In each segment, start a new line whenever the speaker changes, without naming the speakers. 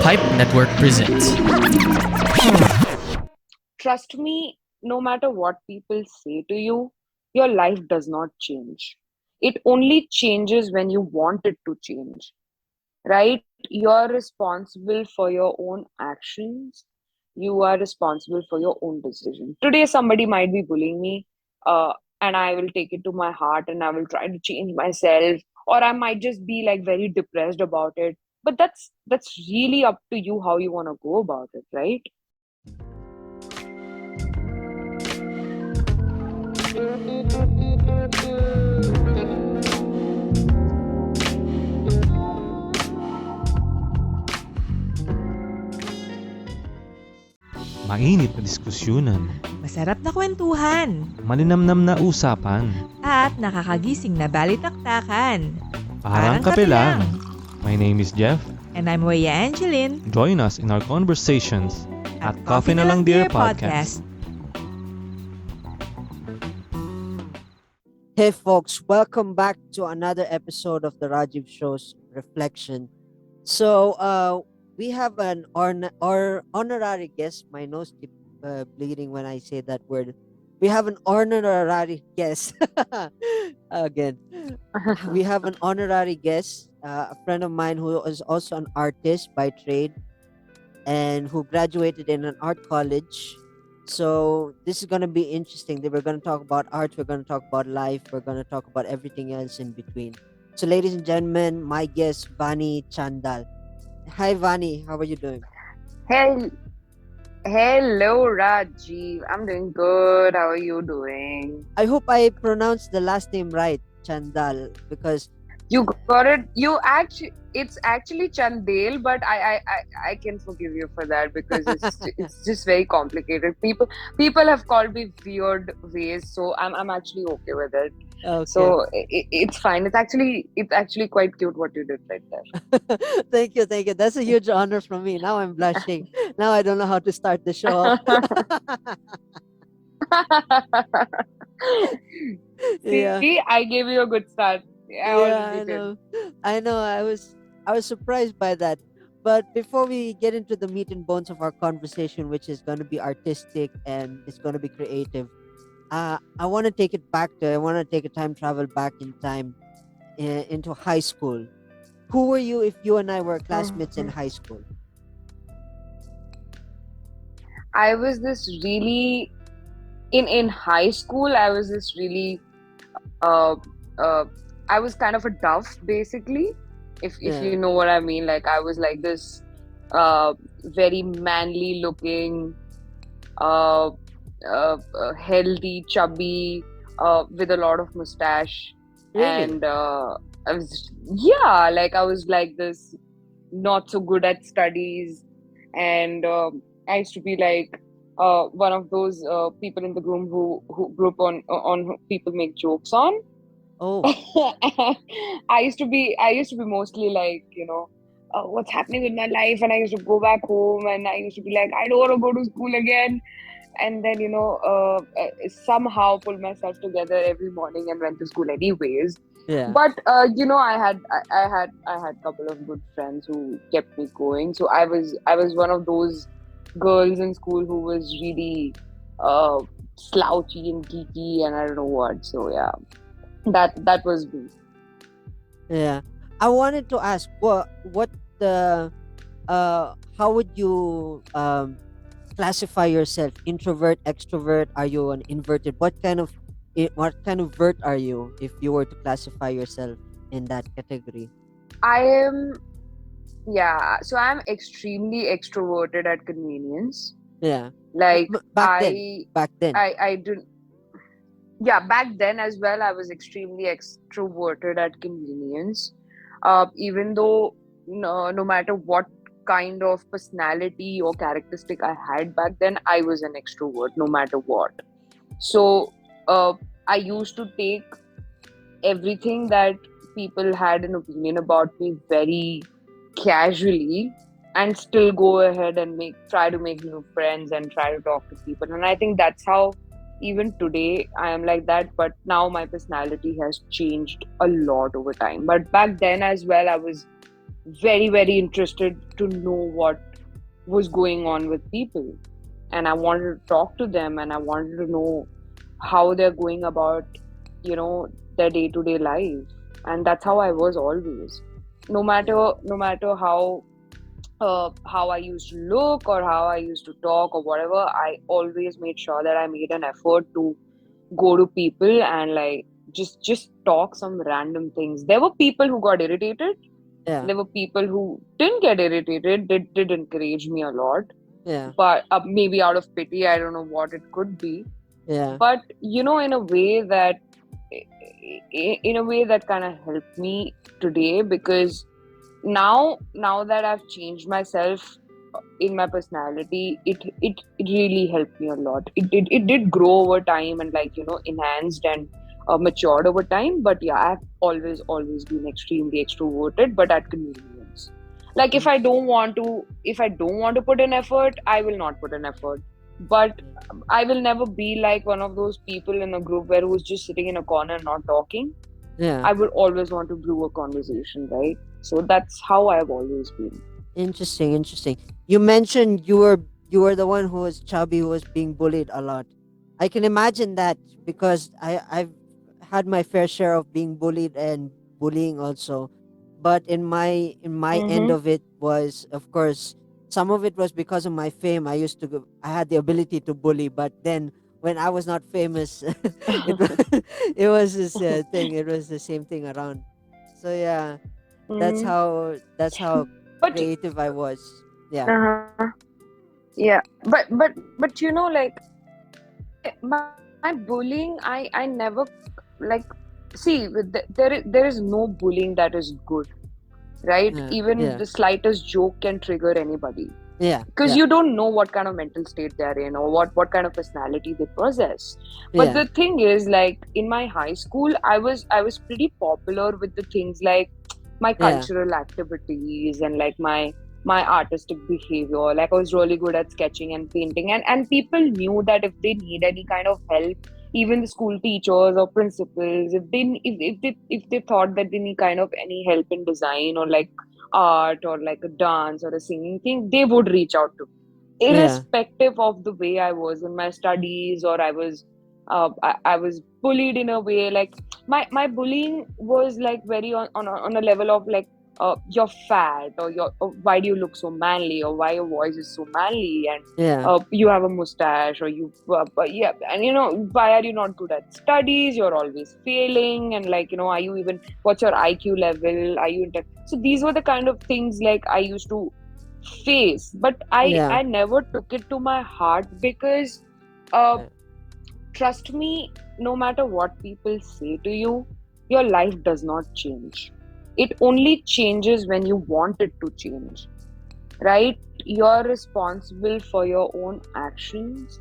Hype Network presents.
Trust me, no matter what people say to you, your life does not change. It only changes when you want it to change, right? You're responsible for your own actions. You are responsible for your own decision. Today, somebody might be bullying me, uh, and I will take it to my heart and I will try to change myself, or I might just be like very depressed about it. But that's really up to you how you want to go about it, right?
Mainit na diskusyunan,
Masarap na kwentuhan
malinamnam na usapan,
at nakakagising na balitaktakan.
parang kape lang. My name is Jeff.
And I'm Weya Angeline
Join us in our conversations at Coffee na Lang Dear Podcast.
Hey folks, welcome back to another episode of the Rajiv Show's Reflection. So we have an honorary guest. My nose keeps bleeding when I say that word. We have an honorary guest. Again, we have an honorary guest, a friend of mine who is also an artist by trade and who graduated in an art college. So this is going to be interesting. We're going to talk about art, we're going to talk about life, we're going to talk about everything else in between. So ladies and gentlemen, my guest Vani Chandel. Hi Vani, how are you doing?
Hey, hello, Rajiv. I'm doing good. How are you doing?
I hope I pronounced the last name right, Chandal, because
You got it. It's actually Chandel, but I can forgive you for that because it's just very complicated. People have called me weird ways, so I'm actually okay with it.
okay.
So it's fine. It's actually quite cute what you did right there.
Thank you. That's a huge honor from me. Now I'm blushing. Now I don't know how to start the show. Yeah.
See, I gave you a good start. I already did.
I know. I was surprised by that. But before we get into the meat and bones of our conversation, which is going to be artistic and it's going to be creative, I want to take it back to. I want to take a time travel back in time into high school. Who were you if you and I were classmates in high school?
I was this really in high school. I was this really uh, uh, I was kind of a duff, basically. If
Yeah.
you know what I mean, like I was like this very manly looking, uh, healthy, chubby, with a lot of mustache,
Really?
and I was like this, not so good at studies, and I used to be like one of those people in the room who group on who people make jokes on.
Oh,
I used to be mostly like, what's happening with my life, and I used to go back home and I used to be like, I don't want to go to school again, and then somehow pull myself together every morning and went to school anyways.
yeah.
But I had a couple of good friends who kept me going. So I was one of those girls in school who was really uh, slouchy and geeky and I don't know what. So yeah, that was me.
Yeah. I wanted to ask what the how would you classify yourself? Introvert, extrovert? Are you an inverted? What kind of vert are you if you were to classify yourself in that category?
I am Yeah. So I'm extremely extroverted at convenience.
Yeah.
Like
Back then.
I
Back then.
I do. Yeah, back then as well, I was extremely extroverted at convenience. Even though no matter what kind of personality or characteristic I had back then, I was an extrovert no matter what. So uh, I used to take everything that people had an opinion about me very casually and still go ahead and try to make new friends and try to talk to people. And I think that's how even today I am like that, but now my personality has changed a lot over time. But back then as well, I was very, very interested to know what was going on with people. And I wanted to talk to them, and I wanted to know how they're going about, you know, their day-to-day life. And that's how I was always. No matter
Yeah.
no matter how I used to look or how I used to talk or whatever, I always made sure that I made an effort to go to people and like just talk some random things. There were people who got irritated.
Yeah.
There were people who didn't get irritated. They did encourage me a lot,
Yeah.
but maybe out of pity, I don't know what it could be.
Yeah.
But in a way that kind of helped me today, because now that I've changed myself in my personality, it really helped me a lot. It did grow over time and like enhanced and matured over time. But yeah, I've always been extremely extroverted, but at convenience. Like
Interesting.
if I don't want to put an effort, I will not put an effort. But
Yeah.
I will never be like one of those people in a group where who's just sitting in a corner and not talking.
Yeah.
I would always want to brew a conversation, right? So that's how I've always been.
Interesting. Interesting. You mentioned you were the one who was chubby, who was being bullied a lot. I can imagine that because I've had my fair share of being bullied and bullying also. But in my end
Mm-hmm.
of it was, of course, some of it was because of my fame. I had the ability to bully, but then when I was not famous, it was this thing. It was the same thing around. So yeah,
Mm-hmm.
that's how
But
creative I was. Yeah.
uh-huh. Yeah, but my bullying, I never like see there is no bullying that is good, right?
Yeah.
Even
Yeah.
the slightest joke can trigger anybody,
Yeah.
because
Yeah.
you don't know what kind of mental state they're in or what kind of personality they possess. But
Yeah.
the thing is, like in my high school, I was pretty popular with the things like my
Yeah.
cultural activities and like my artistic behavior. Like I was really good at sketching and painting, and people knew that if they need any kind of help, even the school teachers or principals, if they thought that they need kind of any help in design or like art or like a dance or a singing thing, they would reach out to me,
Yeah.
irrespective of the way I was in my studies, or I was bullied in a way. Like my bullying was like very on a level of like you're fat, or why do you look so manly, or why your voice is so manly, and
Yeah.
you have a mustache, or you yeah, and why are you not good at studies, you're always failing, and like are you even, what's your IQ level, are you so these were the kind of things like I used to face, but i
Yeah.
i never took it to my heart, because uh
Right.
trust me, no matter what people say to you, your life does not change. It only changes when you want it to change, right? You're responsible for your own actions.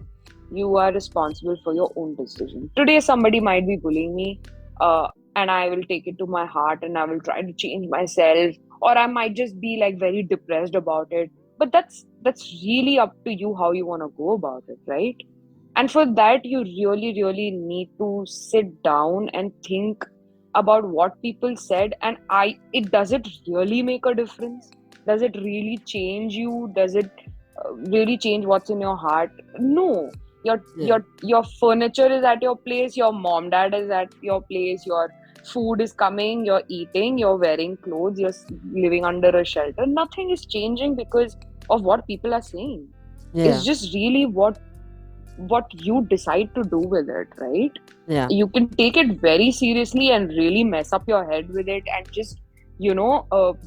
You are responsible for your own decision. Today somebody might be bullying me, and I will take it to my heart and I will try to change myself, or I might just be like very depressed about it. But that's really up to you how you want to go about it, right? And for that, you really really need to sit down and think about what people said. And I it does it really make a difference? Does it really change you? Does it really change what's in your heart? No. your
Yeah.
your your furniture is at your place, your mom dad is at your place, your food is coming, you're eating, you're wearing clothes, you're living under a shelter. Nothing is changing because of what people are saying. It's
Yeah.
just really what you decide to do with it, right?
Yeah.
You can take it very seriously and really mess up your head with it, and just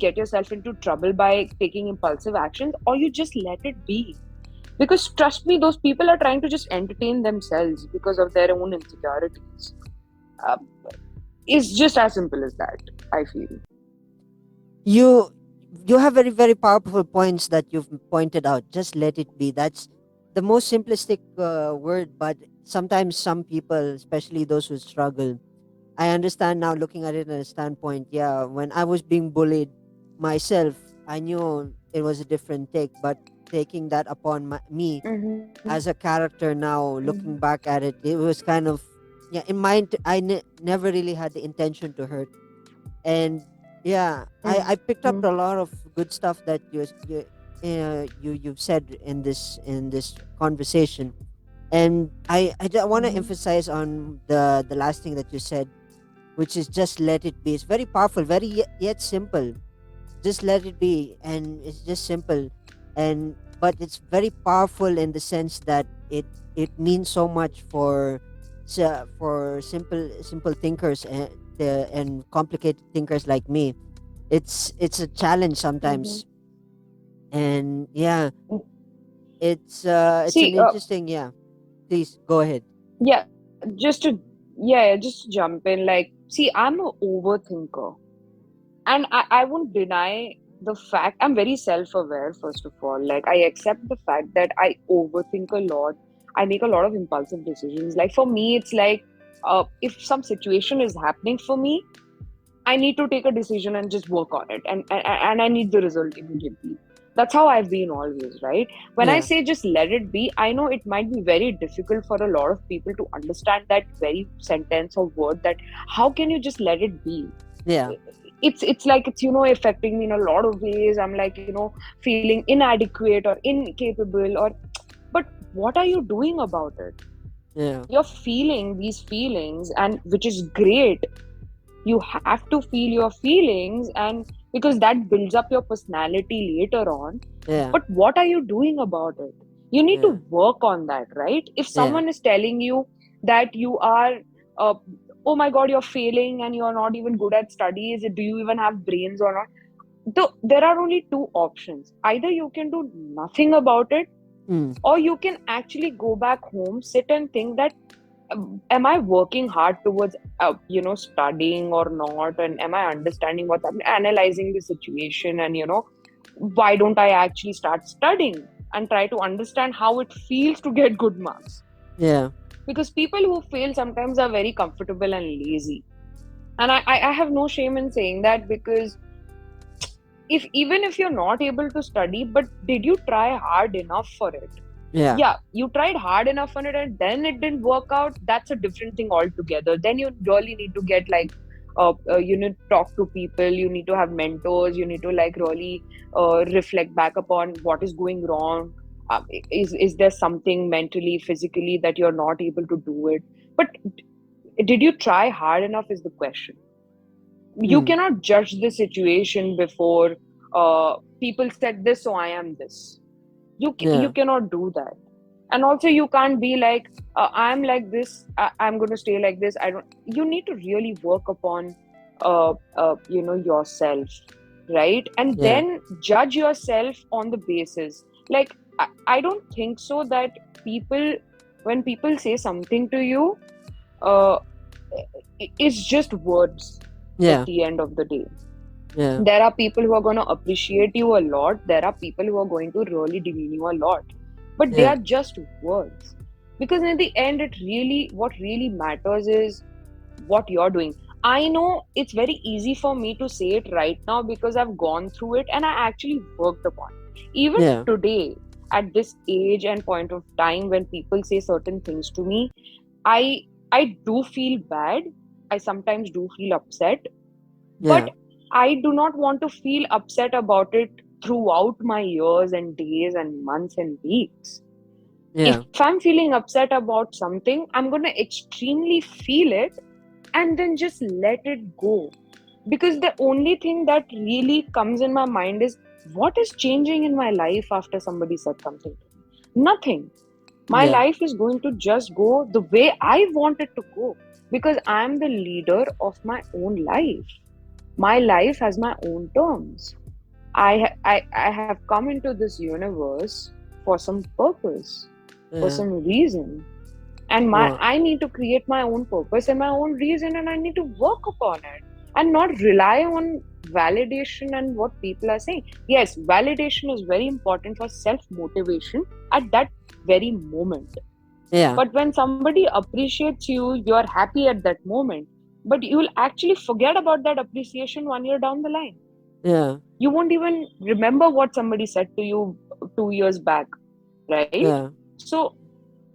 get yourself into trouble by taking impulsive actions, or you just let it be. Because trust me, those people are trying to just entertain themselves because of their own insecurities. uh, it's just as simple as that, I feel.
You you have very, very powerful points that you've pointed out. Just let it be. That's the most simplistic word, but sometimes some people, especially those who struggle, I understand now looking at it in a standpoint. Yeah, when I was being bullied myself, I knew it was a different take, but taking that upon me
Mm-hmm.
as a character now,
Mm-hmm.
looking back at it, it was kind of, yeah, in mind, I never really had the intention to hurt. And Yeah,
Mm.
I picked up
Mm.
a lot of good stuff that you've said in this conversation, and I want to
Mhm.
emphasize on the last thing that you said, which is just let it be. It's very powerful, very yet simple. Just let it be, and it's just simple, and but it's very powerful in the sense that it means so much for simple thinkers and complicated thinkers like me. It's a challenge
Mhm.
sometimes, and yeah,
Mm.
it's an
See,
interesting, yeah. Please go ahead.
yeah, just to jump in, like, see, I'm a overthinker, and I won't deny the fact I'm very self-aware, first of all. Like, I accept the fact that I overthink a lot. I make a lot of impulsive decisions. Like, for me, it's like, if some situation is happening for me, I need to take a decision and just work on it, and I need the result immediately. That's how I've been always, right? When I
Yeah,
say just let it be, I know it might be very difficult for a lot of people to understand that very sentence or word, that how can you just let it be?
yeah,
It's like it's affecting me in a lot of ways. I'm like feeling inadequate or incapable, or but what are you doing about it?
yeah,
You're feeling these feelings, and which is great. You have to feel your feelings, and because that builds up your personality later on.
yeah,
But what are you doing about it? You need to
yeah,
work on that, right? If
yeah,
someone is telling you that you are uh, oh my god, you're failing and you're not even good at studies, do you even have brains or not? There are only two options. Either you can do nothing about it,
mm,
or you can actually go back home, sit and think that, am I working hard towards studying or not, and am I understanding what I'm analyzing the situation, and why don't I actually start studying and try to understand how it feels to get good marks?
yeah,
Because people who fail sometimes are very comfortable and lazy, and I have no shame in saying that, because if even if you're not able to study, but did you try hard enough for it?
yeah,
Yeah, you tried hard enough on it and then it didn't work out, that's a different thing altogether. Then you really need to get like you need to talk to people, you need to have mentors, you need to like really reflect back upon what is going wrong. Is there something mentally, physically, that you're not able to do it? But did you try hard enough is the question. You
mm,
cannot judge the situation before people said this, so I am this. You
yeah,
cannot do that. And also you can't be like, I'm like this, I'm going to stay like this. I don't You need to really work upon yourself, right? And
yeah,
then judge yourself on the basis, like, I don't think so that people, when people say something to you, uh, it's just words. At
yeah,
the end of the day,
yeah,
there are people who are going to appreciate you a lot, there are people who are going to really demean you a lot, but they
yeah,
are just words. Because in the end, what really matters is what you're doing. I know it's very easy for me to say it right now because I've gone through it and I actually worked upon it. Even
yeah,
today, at this age and point of time, when people say certain things to me, i I do feel bad. I sometimes do feel upset, but
yeah,
I do not want to feel upset about it throughout my years and days and months and weeks.
yeah,
If I'm feeling upset about something, I'm going to extremely feel it and then just let it go. Because the only thing that really comes in my mind is, what is changing in my life after somebody said something to me? Nothing. My
yeah,
life is going to just go the way I want it to go, because I'm the leader of my own life. My life has my own terms. I have come into this universe for some purpose, for
yeah,
some reason, and my
well,
I need to create my own purpose and my own reason, and I need to work upon it and not rely on validation and what people are saying. Yes, validation is very important for self motivation at that very moment.
yeah,
But when somebody appreciates you, you're happy at that moment. But you'll actually forget about that appreciation 1 year down the line.
yeah,
You won't even remember what somebody said to you 2 years back, right?
yeah,
So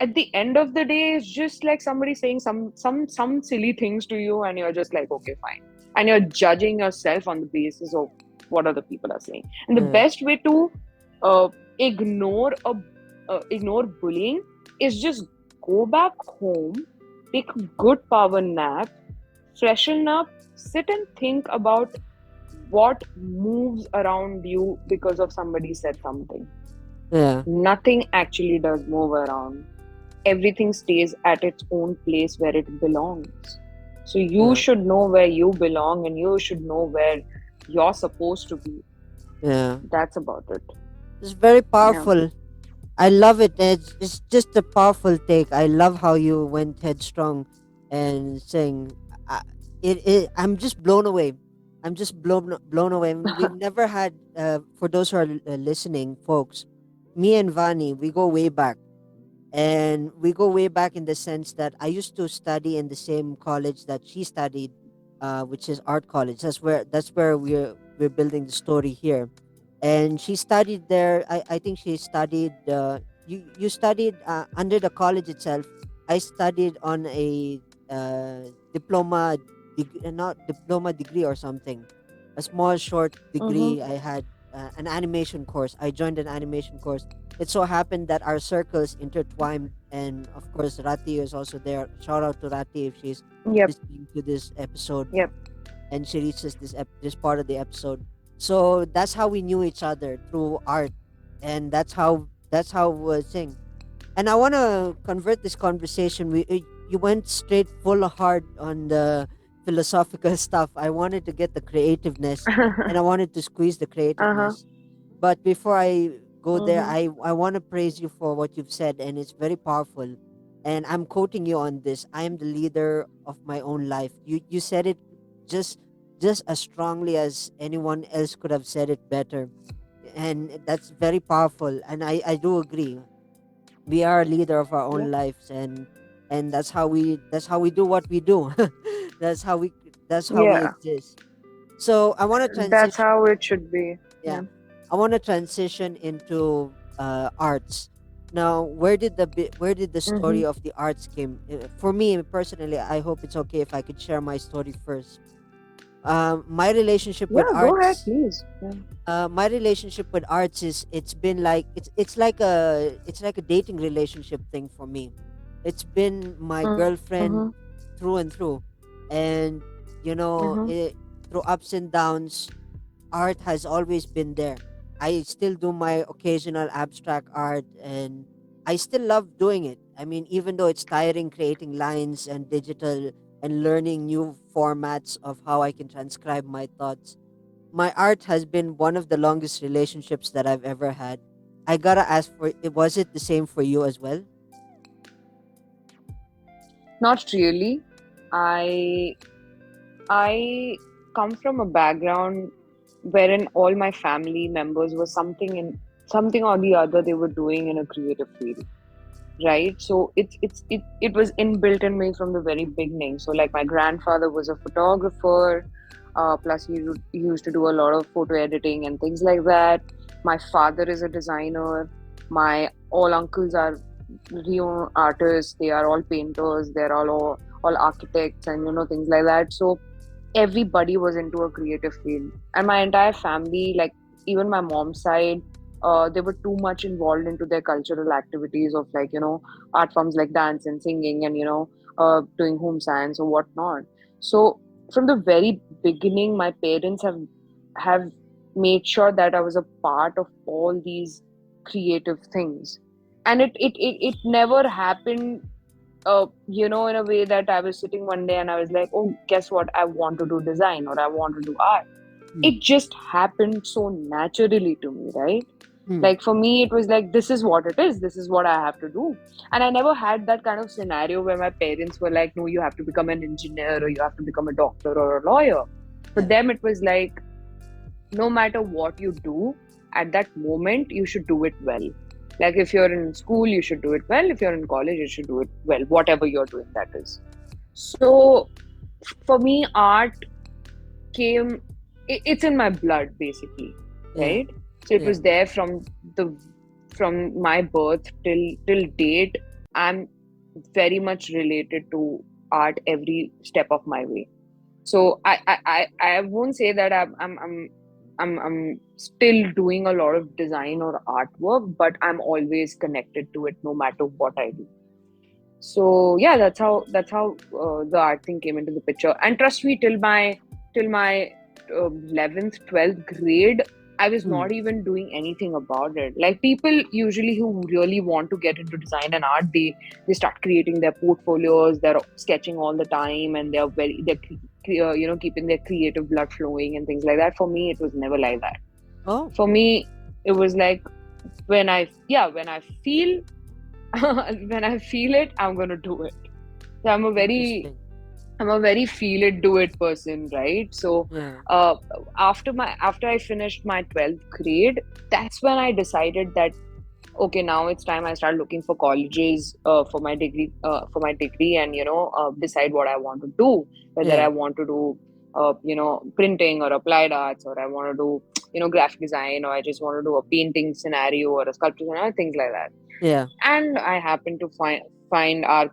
at the end of the day, it's just like somebody saying some silly things to you, and you're just like, okay, fine. and you're judging yourself on the basis of what other people are saying. And the
Yeah.
best way to uh, ignore ignore bullying is just go back home, take a good power nap, freshen up, sit and think about what moves around you because of somebody said something.
Yeah.
Nothing actually does move around. Everything stays at its own place where it belongs. So you
Yeah.
should know where you belong and you should know where you're supposed to be.
Yeah.
That's about it.
It's very
Yeah.
powerful. I love it. It's just a powerful take. I love how you went headstrong and saying, I, I'm just blown away. I'm just blown away. We've never had, for those who are listening, folks, me and Vani, we go way back. And we go way back in the sense that I used to study in the same college that she studied, which is art college. That's where we're building the story here. And she studied there. I think she studied. You studied under the college itself. I studied on a diploma, not diploma degree or something, a small short
Mm-hmm.
degree. I had an animation course. I joined an animation course. It so happened that our circles intertwined, and of course Rati is also there. Shout out to Rati if she's
Yep.
listening to this episode
Yep.
and she reaches this part of the episode. So that's how we knew each other, through art, and that's how we sing. And I want to convert this conversation. You went straight full hard on the philosophical stuff. I wanted to get the creativeness, and I wanted to squeeze the
Uh-huh.
creativeness. But before I go there,
Mm-hmm.
I want to praise you for what you've said, and it's very powerful. And I'm quoting you on this. I am the leader of my own life. You said it just just as strongly as anyone else could have said it better, and that's very powerful. And I do agree. We are a leader of our
Yeah.
own lives, and that's how we do what we do. that's how we that's how we
Yeah.
exist. So I want to
That's
transition.
how it should be.
Yeah,
Yeah.
I want to transition into arts. Now, where did the
Mm-hmm.
story of the arts came? For me personally, I hope it's okay if I could share my story first. My relationship with
Yeah, go ahead,
arts.
please. Yeah.
My relationship with arts is it's been like it's like a dating relationship thing for me. It's been my girlfriend
Mm-hmm.
through and through, and
Mm-hmm.
through ups and downs, art has always been there. I still do my occasional abstract art, and I still love doing it. I mean, even though it's tiring creating lines and digital and learning new formats of how I can transcribe my thoughts, my art has been one of the longest relationships that I've ever had. I gotta ask, was it the same for you as well?
Not really. I I come from a background wherein all my family members were something or the other they were doing in a creative field, right? So it was inbuilt in me from the very beginning. So like my grandfather was a photographer, plus he used to do a lot of photo editing and things like that. My father is a designer. My all uncles are real artists. They are all painters. They're all architects and things like that. So everybody was into a creative field, and my entire family, like even my mom's side, they were too much involved into their cultural activities of like art forms like dance and singing and doing home science or whatnot. So from the very beginning my parents have made sure that I was a part of all these creative things, and it never happened in a way that I was sitting one day and I was like, oh, guess what? I want to do design or I want to do art.
Hmm.
It just happened so naturally to me, right?
Hmm.
Like for me, it was like, this is what it is. This is what I have to do. And I never had that kind of scenario where my parents were like, no, you have to become an engineer or you have to become a doctor or a lawyer. For
Yeah.
them, it was like, no matter what you do at that moment, you should do it well. Like if you're in school, you should do it well. If you're in college, you should do it well, whatever you're doing, that is. So for me, art came, it's in my blood basically,
Yeah.
right? So it
Yeah.
was there the from my birth till date. I'm very much related to art every step of my way. So I won't say that I'm still doing a lot of design or artwork, but I'm always connected to it no matter what I do. So yeah, that's how the art thing came into the picture. And trust me, till my 11th 12th grade, I was
Mm.
not even doing anything about it. Like, people usually who really want to get into design and art, they start creating their portfolios, they're sketching all the time, and they're keeping their creative blood flowing and things like that. For me, it was never like that.
Oh,
For me, it was like, when I feel when I feel it, I'm gonna do it. So
interesting.
I'm a very feel it, do it person, right? So
Yeah.
uh, after I finished my 12th grade, that's when I decided that okay, now it's time I start looking for colleges for my degree, and decide what I want to do, whether I
Yeah.
want to do printing or applied arts, or I want to do graphic design, or I just want to do a painting scenario or a sculpture scenario, things like that.
Yeah.
And I happened to find our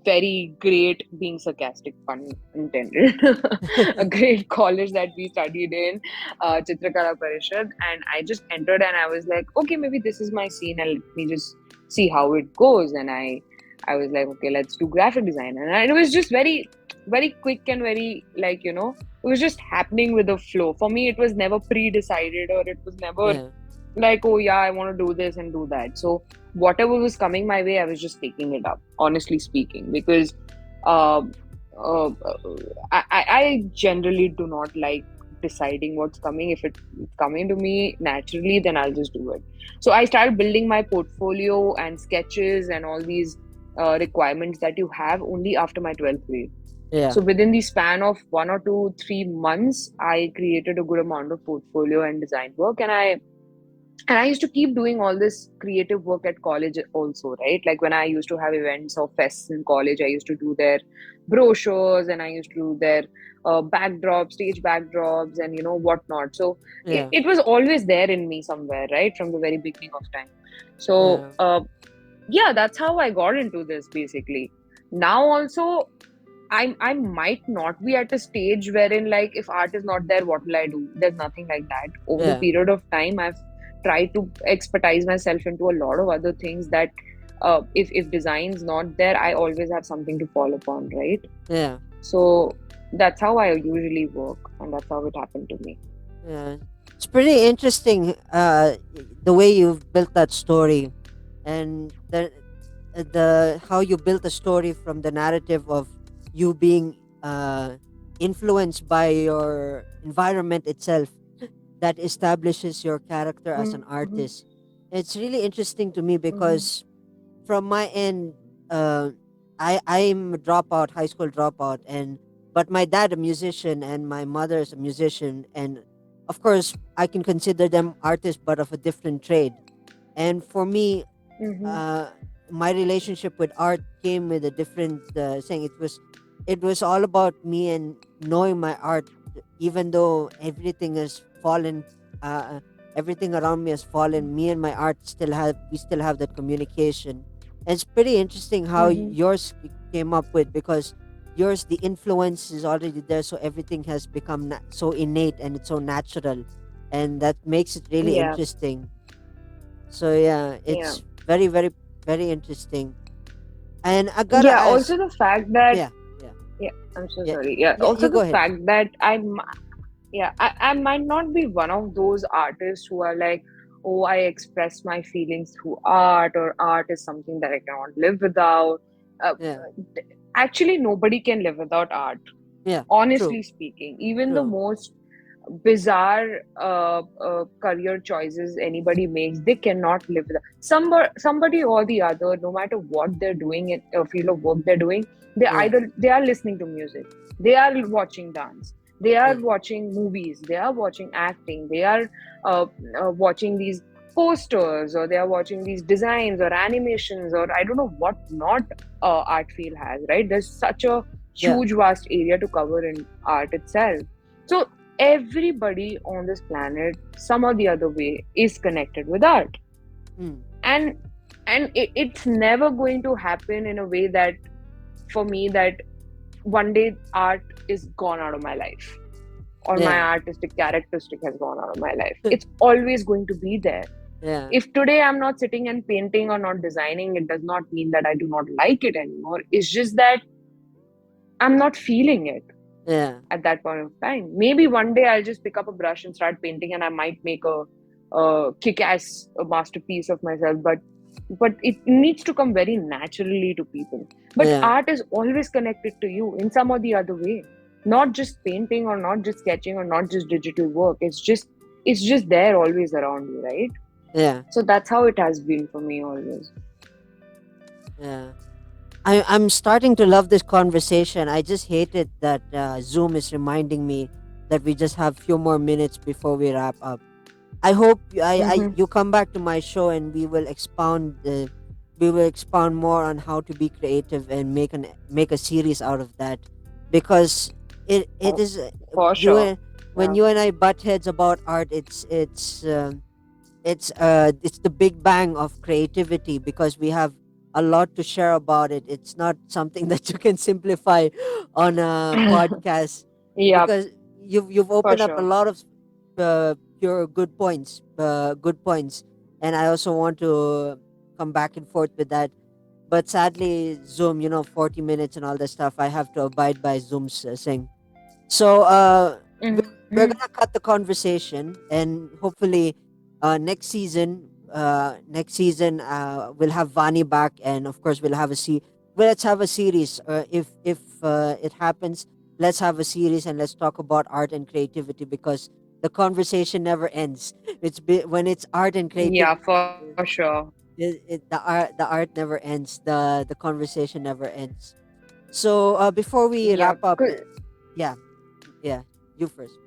very great, being sarcastic, pun intended, a great college that we studied in, Chitrakala Parishad, and I just entered and I was like, okay, maybe this is my scene, and let me just see how it goes. And I was like, okay, let's do graphic design, and it was just very, very quick and very, like, it was just happening with the flow. For me, it was never pre-decided, or it was never
Yeah.
like, oh yeah, I want to do this and do that. So whatever was coming my way, I was just taking it up, honestly speaking, because uh, uh, I generally do not like deciding what's coming. If it's coming to me naturally, then I'll just do it. So I started building my portfolio and sketches and all these requirements that you have only after my 12th grade.
Yeah.
So within the span of 1 or 2 3 months, I created a good amount of portfolio and design work, and I used to keep doing all this creative work at college also, right? Like, when I used to have events or fests in college, I used to do their brochures, and I used to do their backdrops, stage backdrops, and whatnot. So it,
Yeah.
it was always there in me somewhere, right, from the very beginning of time. So
Yeah.
yeah, that's how I got into this basically. Now also, I might not be at a stage wherein, like, if art is not there, what will I do? There's nothing like that. Over the
Yeah.
period of time, I've tried to expertise myself into a lot of other things that if design's not there, I always have something to fall upon, right?
Yeah.
So that's how I usually work, and that's how it happened to me.
Yeah. It's pretty interesting, the way you've built that story, and the how you built the story from the narrative of you being influenced by your environment itself that establishes your character as an
Mm-hmm.
artist. It's really interesting to me
Mm-hmm.
because from my end, uh, I'm a dropout, high school dropout, and but my dad a musician and my mother is a musician, and of course I can consider them artists, but of a different trade. And for me,
Mm-hmm.
uh, my relationship with art came with a different saying. It was all about me and knowing my art, even though everything has fallen. Everything around me has fallen. Me and my art still have that communication. And it's pretty interesting how
Mm-hmm.
yours came up with, because yours the influence is already there, so everything has become so innate and it's so natural, and that makes it really
Yeah.
interesting. So yeah,
Yeah.
it's very interesting. And I gotta
Yeah.
ask,
Also, the fact that
yeah, yeah,
yeah, I'm so
yeah,
sorry. Yeah.
yeah.
Also,
You go
the
ahead.
fact that I might not be one of those artists who are like, oh, I express my feelings through art, or art is something that I cannot live without. Uh,
Yeah,
Actually, nobody can live without art,
yeah. True,
honestly speaking. Even the
true.
most bizarre career choices anybody makes, they cannot live without somebody or the other, no matter what they're doing in a field of work they're doing.
Yeah,
They are listening to music, they are watching dance, they are
yeah,
watching movies, they are watching acting, they are uh, watching these posters, or they are watching these designs or animations, or I don't know what not art field has, right? There's such a
yeah.
huge vast area to cover in art itself. So everybody on this planet, some or the other way, is connected with art.
Mm,
And it's never going to happen in a way that, for me, that one day art is gone out of my life, or my
Yeah.
artistic characteristic has gone out of my life. It's always going to be there.
Yeah.
If today I'm not sitting and painting or not designing, it does not mean that I do not like it anymore. It's just that I'm not feeling it
Yeah.
at that point of time. Maybe one day I'll just pick up a brush and start painting, and I might make a kick-ass masterpiece of myself. But it needs to come very naturally to people. But
Yeah.
art is always connected to you in some or the other way. Not just painting or not just sketching or not just digital work. It's just there always around you, right?
Yeah.
So that's how it has been for me always.
Yeah. I'm starting to love this conversation. I just hate it that Zoom is reminding me that we just have few more minutes before we wrap up. I hope
Mm-hmm.
you come back to my show and we will expound more on how to be creative and make a series out of that, because it
Oh,
is
for
you
sure.
and when
Yeah.
you and I butt heads about art, it's the big bang of creativity, because we have a lot to share about it. It's not something that you can simplify on a podcast,
Yeah,
because you've
for
opened up a
sure.
lot of pure good points, and I also want to come back and forth with that. But sadly, Zoom, 40 minutes and all that stuff, I have to abide by Zoom's thing. So we're
Mm-hmm.
gonna cut the conversation, and hopefully next season we'll have Vani back, and of course let's have a series. If it happens, let's have a series and let's talk about art and creativity, because the conversation never ends. When it's art and
Yeah,
creativity.
for sure.
The art never ends. The conversation never ends. So before we
Yeah.
wrap up, yeah, yeah, you first.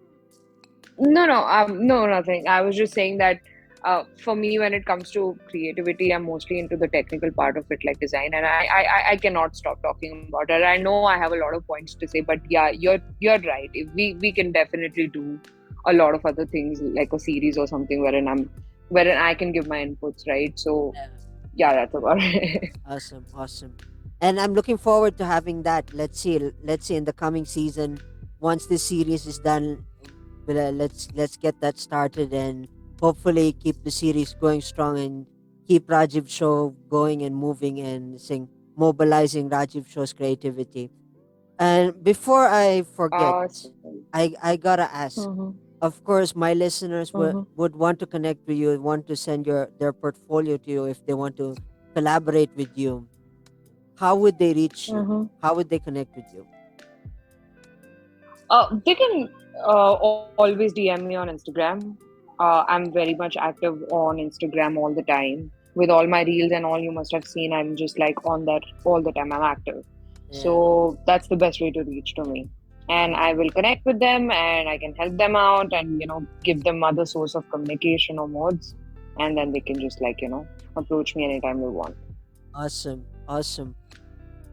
No, nothing. I was just saying that for me, when it comes to creativity, I'm mostly into the technical part of it, like design, and I cannot stop talking about it. I know I have a lot of points to say, but yeah, you're right. If we can definitely do a lot of other things, like a series or something, wherein I can give my inputs, right? So
Yeah.
yeah, that's about it.
Awesome, awesome. And I'm looking forward to having that. Let's see in the coming season, once this series is done, let's get that started, and hopefully keep the series going strong, and keep Rajiv show going and moving, and mobilizing Rajiv show's creativity. And before I forget,
Awesome.
I gotta ask.
Mm-hmm.
Of course, my listeners
Mm-hmm.
would want to connect with you, want to send their portfolio to you if they want to collaborate with you. How would they reach you?
Mm-hmm.
How would they connect with you?
They can always DM me on Instagram. I'm very much active on Instagram all the time. With all my reels and all you must have seen, I'm just like on that all the time. I'm active.
Yeah.
So that's the best way to reach to me. And I will connect with them and I can help them out and, give them other source of communication or modes. And then they can just approach me anytime they want.
Awesome. Awesome.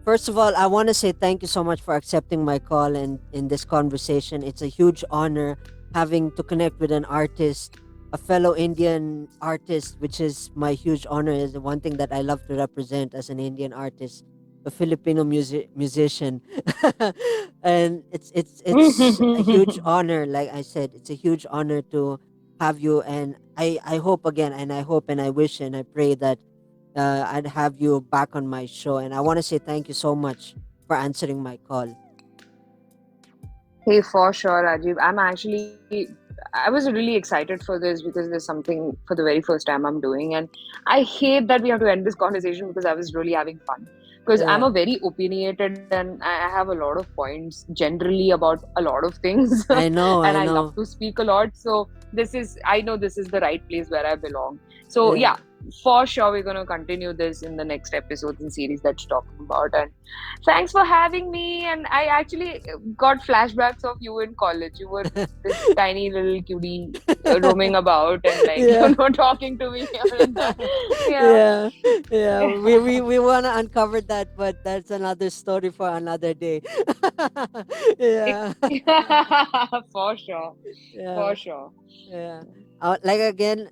First of all, I want to say thank you so much for accepting my call and in this conversation. It's a huge honor having to connect with an artist, a fellow Indian artist, which is my huge honor. Is the one thing that I love to represent as an Indian artist, a Filipino musician, and it's a huge honor. Like I said, it's a huge honor to have you, and I hope again, and I hope and I wish and I pray that I'd have you back on my show. And I want to say thank you so much for answering my call.
Hey, for sure, Rajiv. I was really excited for this because there's something for the very first time I'm doing. And I hate that we have to end this conversation because I was really having fun. Because I'm
Yeah,
a very opinionated and I have a lot of points generally about a lot of things.
I know,
And
I
I love
know.
to speak a lot. So I know this is the right place where I belong. So
Yeah,
yeah, for sure, we're going to continue this in the next episodes and series that you're talking about. And thanks for having me. And I actually got flashbacks of you in college. You were this tiny little cutie roaming about and
yeah.
talking to me and that. Yeah.
Yeah, yeah. We want to uncover that, but that's another story for another day. Yeah,
For sure.
yeah.
For sure.
Yeah. Like again,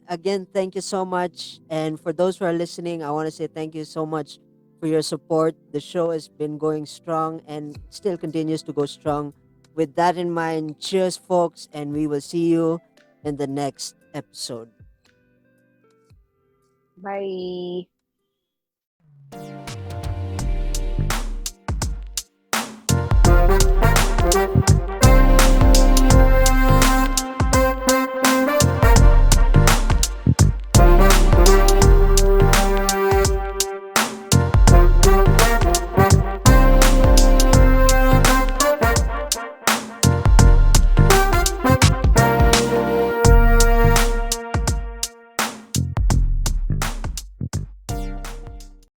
thank you so much. And for those who are listening, I want to say thank you so much for your support. The show has been going strong and still continues to go strong with that in mind, cheers, folks, and we will see you in the next episode.
Bye.